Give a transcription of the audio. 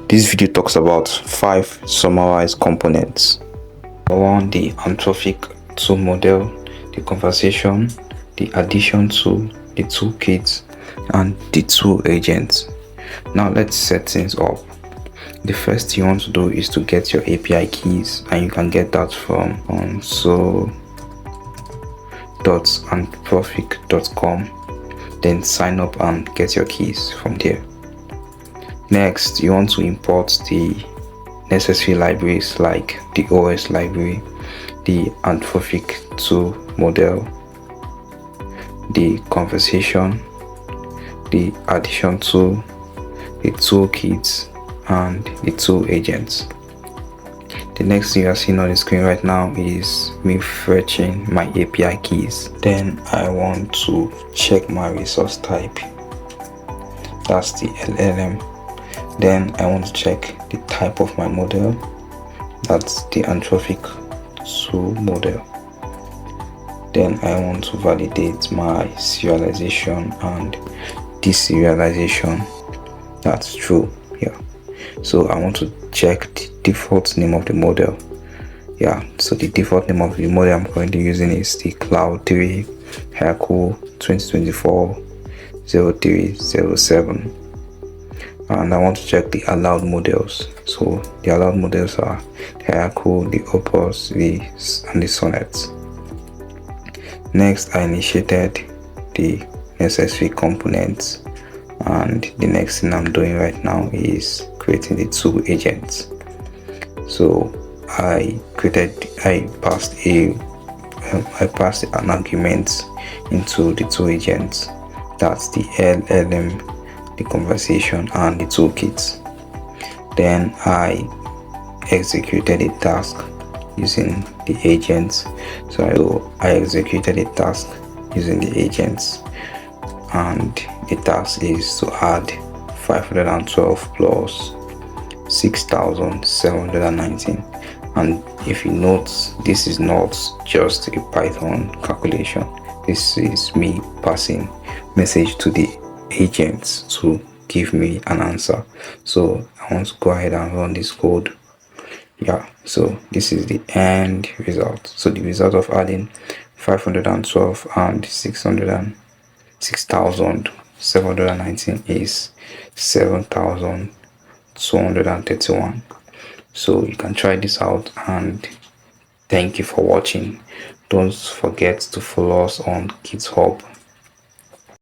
This video talks about 5 summarized components. Number 1, the Anthropic Tool Model, the conversation, the addition tool, the toolkit, and the tool agents. Now let's set things up. The first thing you want to do is to get your API keys, and you can get that from console.anthropic.com. Then sign up and get your keys from there. Next, you want to import the necessary libraries like the OS library, the Anthropic Tool Model, the conversation, the addition tool, the toolkits, and the tool agents. The next thing you are seeing on the screen right now is me fetching my API keys. Then I want to check my resource type, that's the LLM. Then I want to check the type of my model, that's the Anthropic Tool Model. Then I want to validate my serialization and deserialization, that's true. So I want to check the default name of the model. So the default name of the model I'm currently using is the Cloud 3 Haiku 2024-0307. And I want to check the allowed models. So the allowed models are the Haiku, the Opus, and the Sonnet. Next, I initiated the necessary components, and the next thing I'm doing right now is creating the tool agents. So I passed an argument into the tool agents, that's the LLM, the conversation, and the toolkits. Then I executed a task using the agents. So I executed a task using the agents, and the task is to add 512 plus 6,719. And if you note, this is not just a Python calculation. This is me passing message to the agents to give me an answer. So I want to go ahead and run this code. So this is the end result. So the result of adding 512 and 6,719 is 7,231. So you can try this out, and thank you for watching. Don't forget to follow us on GitHub